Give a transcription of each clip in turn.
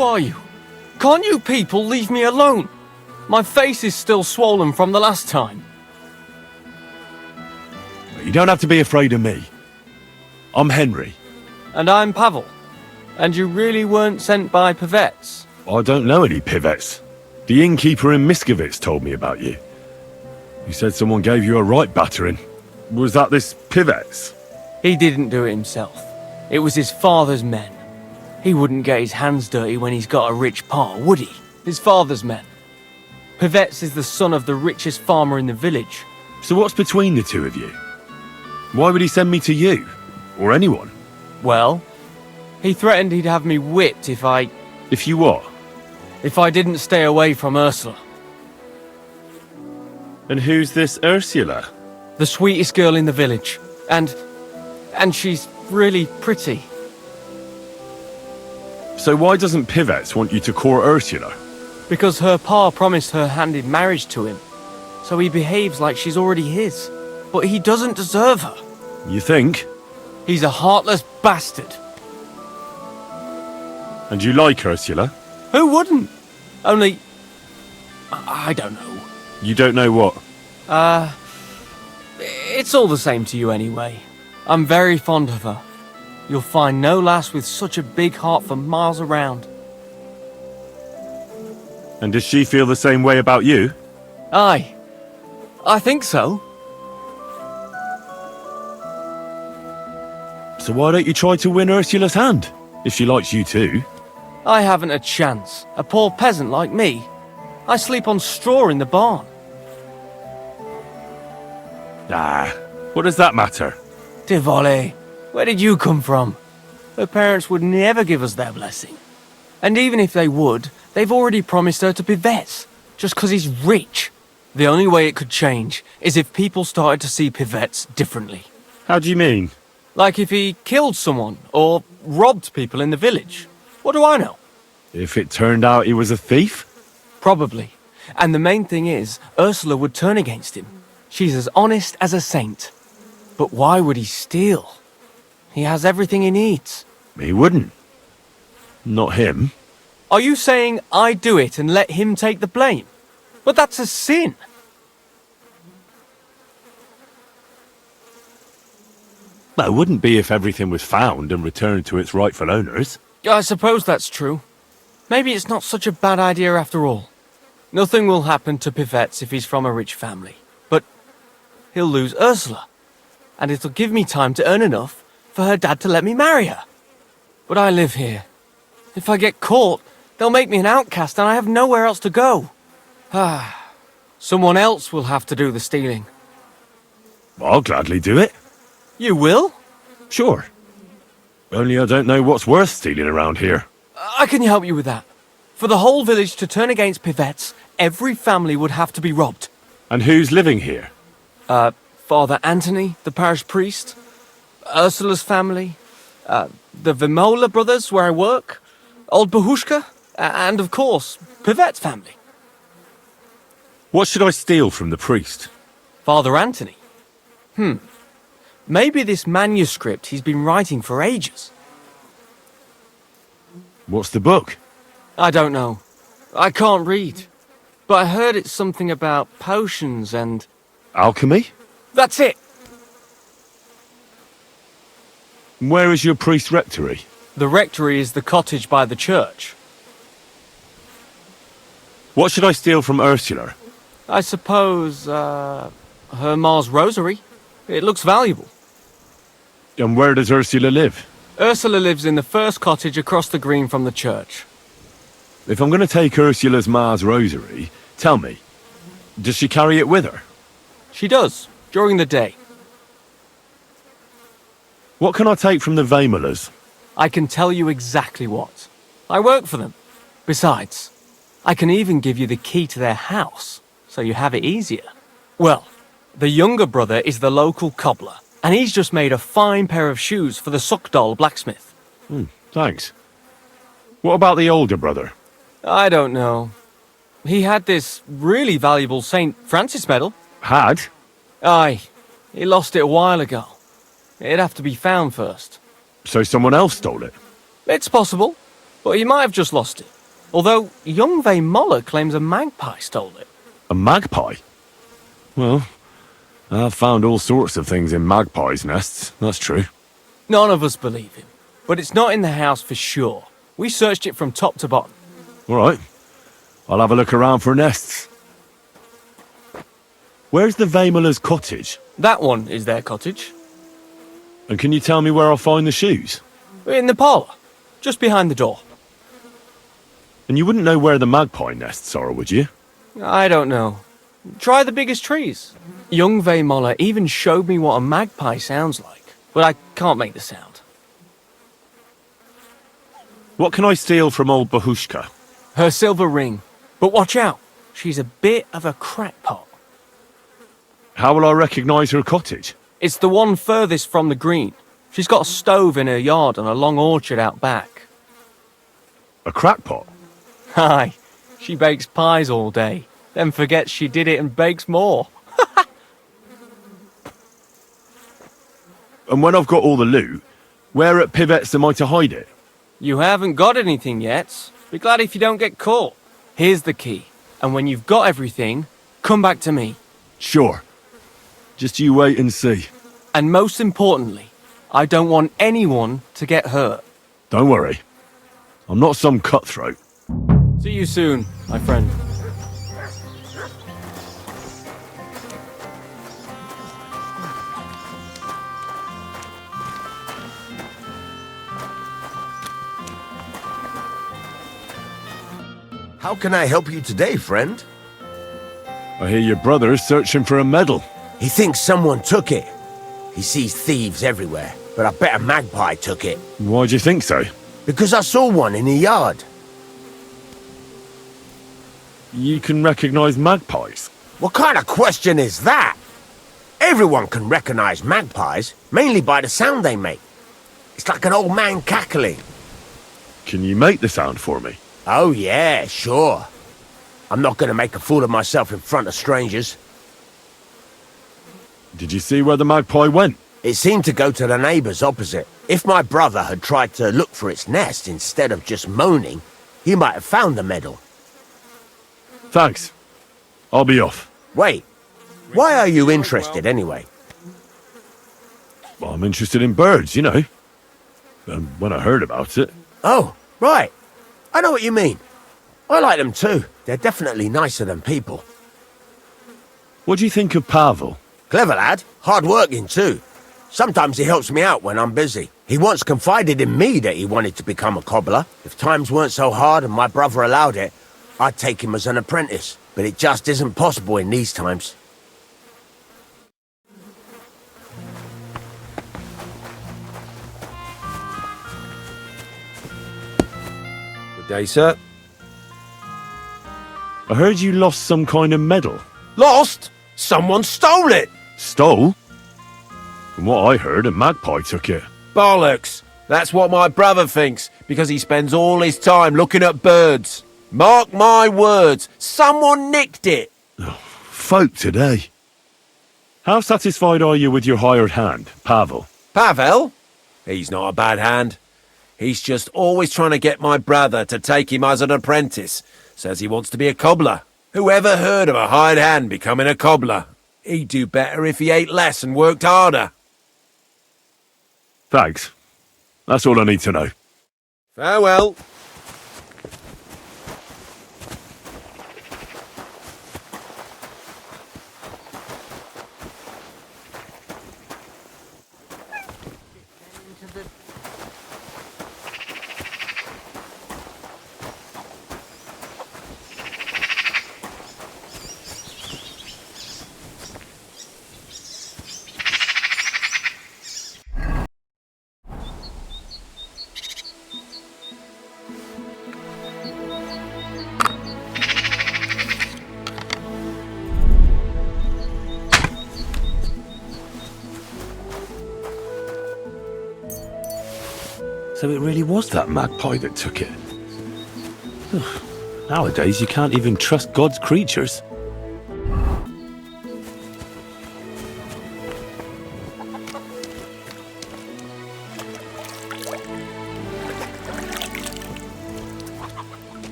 Who are you? Can't you people leave me alone? My face is still swollen from the last time. You don't have to be afraid of me. I'm Henry. And I'm Pavel. And you really weren't sent by Pivets? I don't know any Pivets. The innkeeper in Miskovitz told me about you. He said someone gave you a right battering. Was that this Pivets? He didn't do it himself. It was his father's men. He wouldn't get his hands dirty when he's got a rich pa, would he? His father's men. Pivets is the son of the richest farmer in the village. So what's between the two of you? Why would he send me to you? Or anyone? Well, he threatened he'd have me whipped if I... If you what? If I didn't stay away from Ursula. And who's this Ursula? The sweetest girl in the village. And she's really pretty. So why doesn't Pivets want you to court Ursula? Because her pa promised her hand in marriage to him. So he behaves like she's already his. But he doesn't deserve her. You think? He's a heartless bastard. And you like Ursula? Who wouldn't? Only... I don't know. You don't know what? It's all the same to you anyway. I'm very fond of her. You'll find no lass with such a big heart for miles around. And does she feel the same way about you? Aye. I think so. So why don't you try to win Ursula's hand? If she likes you too. I haven't a chance. A poor peasant like me. I sleep on straw in the barn. Ah, what does that matter? Tivoli, where did you come from? Her parents would never give us their blessing. And even if they would, they've already promised her to Pivets, just 'cause he's rich. The only way it could change is if people started to see Pivets differently. How do you mean? Like if he killed someone, or robbed people in the village. What do I know? If it turned out he was a thief? Probably. And the main thing is, Ursula would turn against him. She's as honest as a saint. But why would he steal? He has everything he needs. He wouldn't. Not him. Are you saying I do it and let him take the blame? But that's a sin. Well, it wouldn't be if everything was found and returned to its rightful owners. I suppose that's true. Maybe it's not such a bad idea after all. Nothing will happen to Pivets if he's from a rich family. But he'll lose Ursula. And it'll give me time to earn enough for her dad to let me marry her. But I live here. If I get caught, they'll make me an outcast and I have nowhere else to go. Someone else will have to do the stealing. I'll gladly do it. You will? Sure. Only I don't know what's worth stealing around here. I can help you with that. For the whole village to turn against Pivets, every family would have to be robbed. And who's living here? Father Anthony, the parish priest, Ursula's family, the Vimola brothers where I work, old Bahushka, and of course, Pivet's family. What should I steal from the priest? Father Anthony? Maybe this manuscript he's been writing for ages. What's the book? I don't know. I can't read. But I heard it's something about potions and... Alchemy? That's it! Where is your priest rectory? The rectory is the cottage by the church. What should I steal from Ursula? I suppose, her ma's rosary. It looks valuable. And where does Ursula live? Ursula lives in the first cottage across the green from the church. If I'm going to take Ursula's ma's rosary, tell me, does she carry it with her? She does, during the day. What can I take from the Vimolas? I can tell you exactly what. I work for them. Besides, I can even give you the key to their house, so you have it easier. Well, the younger brother is the local cobbler, and he's just made a fine pair of shoes for the Suckdoll blacksmith. Thanks. What about the older brother? I don't know. He had this really valuable St. Francis medal. Had? Aye. He lost it a while ago. It'd have to be found first. So someone else stole it? It's possible. but he might have just lost it. Although young Moller claims a magpie stole it. A magpie? Well, I've found all sorts of things in magpies' nests, that's true. None of us believe him, but it's not in the house for sure. We searched it from top to bottom. All right. I'll have a look around for nests. Where's the Vaimola's cottage? That one is their cottage. And can you tell me where I'll find the shoes? In the parlour, just behind the door. And you wouldn't know where the magpie nests are, would you? I don't know. Try the biggest trees. Young Moller even showed me what a magpie sounds like, but I can't make the sound. What can I steal from old Bahushka? Her silver ring. But watch out, she's a bit of a crackpot. How will I recognise her cottage? It's the one furthest from the green. She's got a stove in her yard and a long orchard out back. A crackpot? Aye, she bakes pies all day, then forgets she did it and bakes more. And when I've got all the loot, where at Pivet's am I to hide it? You haven't got anything yet. Be glad if you don't get caught. Here's the key, and when you've got everything, come back to me. Sure. Just you wait and see. And most importantly, I don't want anyone to get hurt. Don't worry. I'm not some cutthroat. See you soon, my friend. How can I help you today, friend? I hear your brother's searching for a medal. He thinks someone took it. He sees thieves everywhere, but I bet a magpie took it. Why do you think so? Because I saw one in the yard. You can recognise magpies. What kind of question is that? Everyone can recognize magpies, mainly by the sound they make. It's like an old man cackling. Can you make the sound for me? Oh yeah, sure. I'm not gonna make a fool of myself in front of strangers. Did you see where the magpie went? It seemed to go to the neighbours opposite. If my brother had tried to look for its nest instead of just moaning, he might have found the medal. Thanks. I'll be off. Wait, why are you interested anyway? I'm interested in birds, you know. And when I heard about it... Oh, right. I know what you mean. I like them too. They're definitely nicer than people. What do you think of Pavel? Clever lad. Hard working too. Sometimes he helps me out when I'm busy. He once confided in me that he wanted to become a cobbler. If times weren't so hard and my brother allowed it, I'd take him as an apprentice. But it just isn't possible in these times. Good day, sir. I heard you lost some kind of medal. Lost? Someone stole it! Stole? From what I heard, a magpie took it. Bollocks! That's what my brother thinks, because he spends all his time looking at birds. Mark my words, someone nicked it! Folk today. How satisfied are you with your hired hand, Pavel? Pavel? He's not a bad hand. He's just always trying to get my brother to take him as an apprentice. Says he wants to be a cobbler. Whoever heard of a hired hand becoming a cobbler? He'd do better if he ate less and worked harder. Thanks. That's all I need to know. Farewell. So it really was that magpie that took it. Nowadays, you can't even trust God's creatures.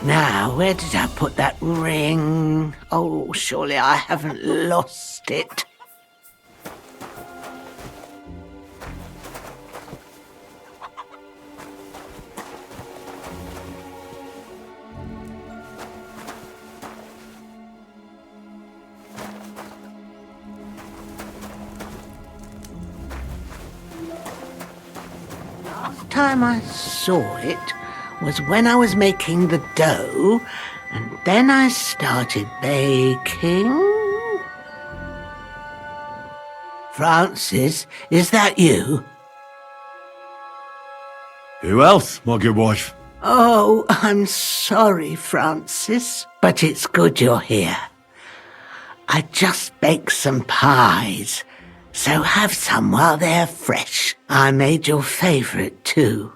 Now, where did I put that ring? Oh, surely I haven't lost it. Last time I saw it was when I was making the dough, and then I started baking. Francis, is that you? Who else, my good wife? Oh, I'm sorry, Francis, but it's good you're here. I just baked some pies, so have some while they're fresh. I made your favourite too.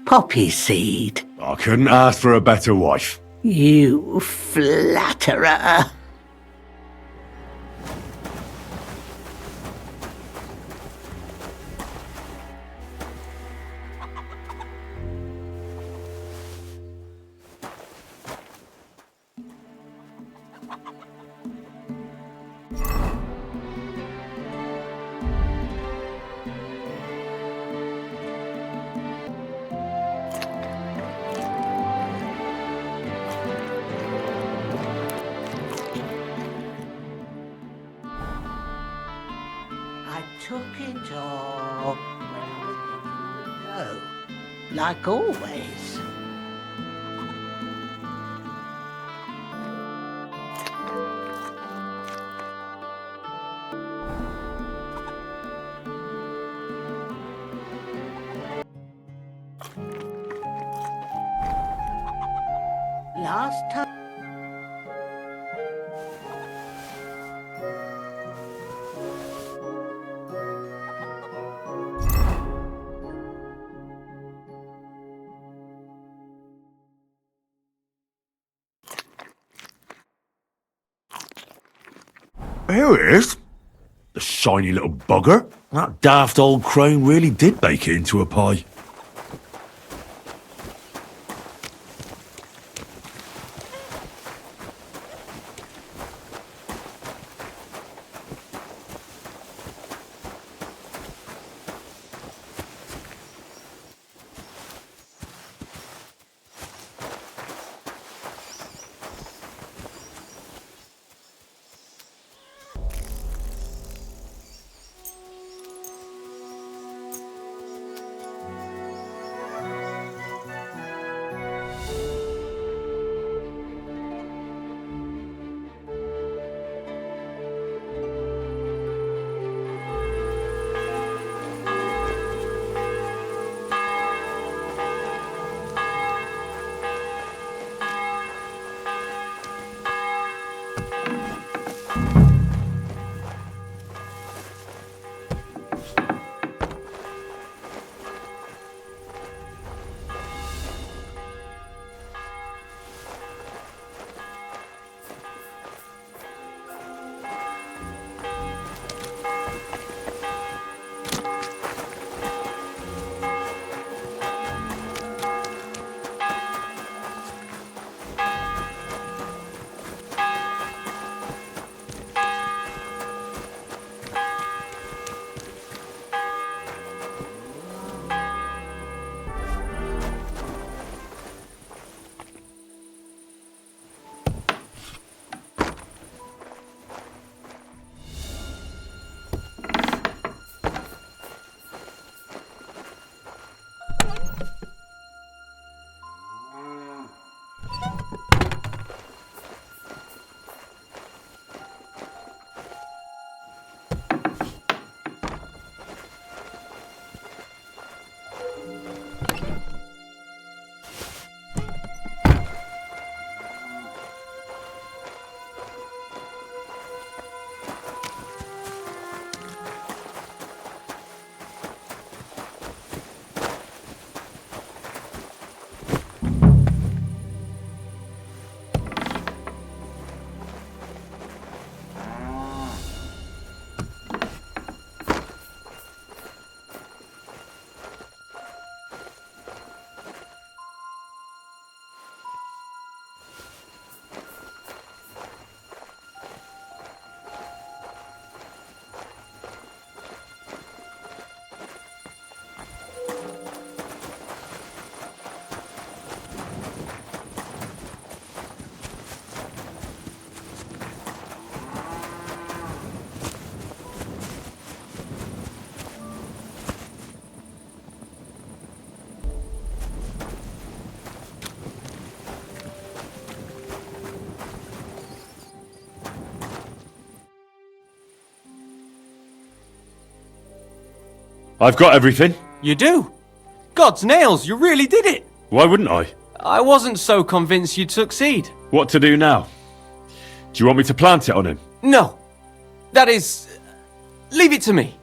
Poppy seed. I couldn't ask for a better wife. You flatterer. I took it off when I was making the dough, like always. Last time. Here it is. The shiny little bugger. That daft old crone really did bake it into a pie. I've got everything. You do? God's nails, you really did it! Why wouldn't I? I wasn't so convinced you'd succeed. What to do now? Do you want me to plant it on him? No. That is... leave it to me.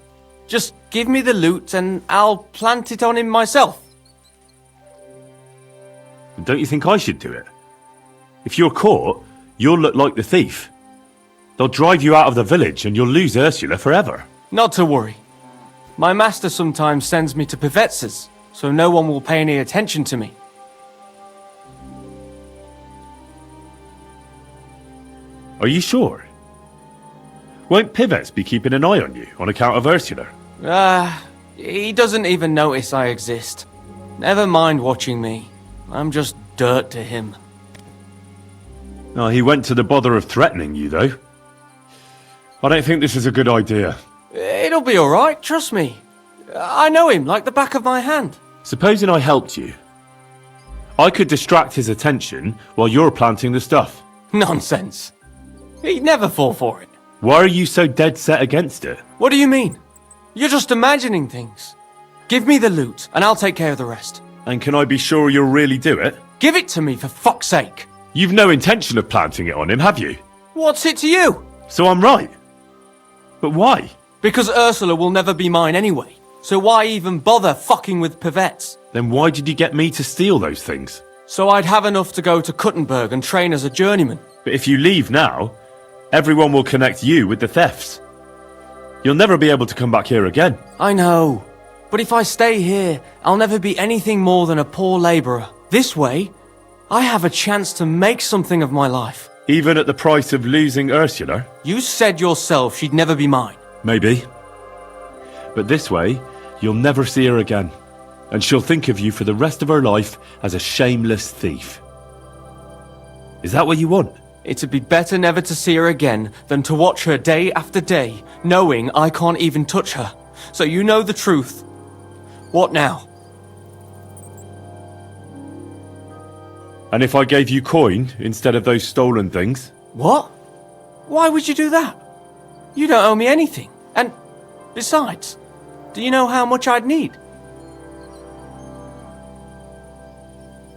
Just give me the loot and I'll plant it on him myself. Don't you think I should do it? If you're caught, you'll look like the thief. They'll drive you out of the village and you'll lose Ursula forever. Not to worry. My master sometimes sends me to Pivetz's, so no one will pay any attention to me. Are you sure? Won't Pivetz be keeping an eye on you on account of Ursula? He doesn't even notice I exist. Never mind watching me. I'm just dirt to him. Oh, he went to the bother of threatening you, though. I don't think this is a good idea. It'll be alright, trust me. I know him like the back of my hand. Supposing I helped you. I could distract his attention while you're planting the stuff. Nonsense. He'd never fall for it. Why are you so dead set against it? What do you mean? You're just imagining things. Give me the loot, and I'll take care of the rest. And can I be sure you'll really do it? Give it to me, for fuck's sake. You've no intention of planting it on him, have you? What's it to you? So I'm right. But why? Because Ursula will never be mine anyway. So why even bother fucking with Pivetz? Then why did you get me to steal those things? So I'd have enough to go to Kuttenberg and train as a journeyman. But if you leave now, everyone will connect you with the thefts. You'll never be able to come back here again. I know. But if I stay here, I'll never be anything more than a poor labourer. This way, I have a chance to make something of my life. Even at the price of losing Ursula? You said yourself she'd never be mine. Maybe. But this way, you'll never see her again. And she'll think of you for the rest of her life as a shameless thief. Is that what you want? It'd be better never to see her again than to watch her day after day, knowing I can't even touch her. So you know the truth. What now? And if I gave you coin instead of those stolen things? What? Why would you do that? You don't owe me anything. And besides, do you know how much I'd need?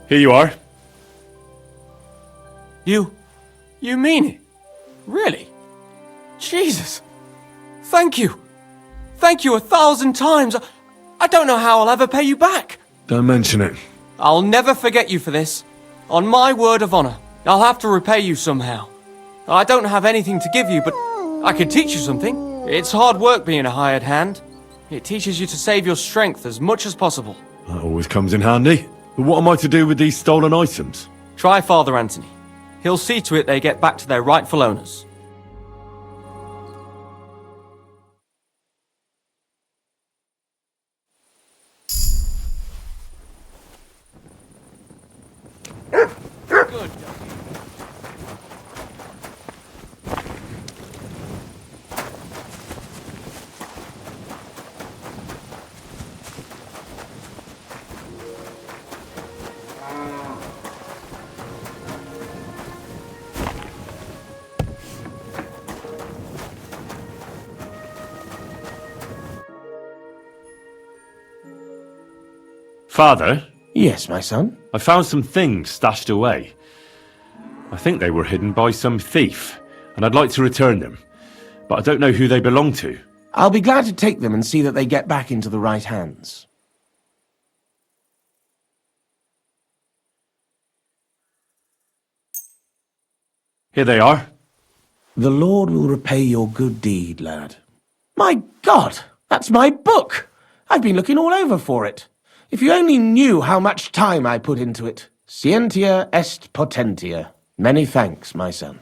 Here you are. You mean it? Really? Jesus. Thank you. Thank you 1,000 times. I don't know how I'll ever pay you back. Don't mention it. I'll never forget you for this. On my word of honor, I'll have to repay you somehow. I don't have anything to give you, but I can teach you something. It's hard work being a hired hand. It teaches you to save your strength as much as possible. That always comes in handy. But what am I to do with these stolen items? Try Father Anthony. He'll see to it they get back to their rightful owners. Good. Father? Yes, my son? I found some things stashed away. I think they were hidden by some thief, and I'd like to return them. But I don't know who they belong to. I'll be glad to take them and see that they get back into the right hands. Here they are. The Lord will repay your good deed, lad. My God, that's my book! I've been looking all over for it. If you only knew how much time I put into it. Scientia est potentia. Many thanks, my son.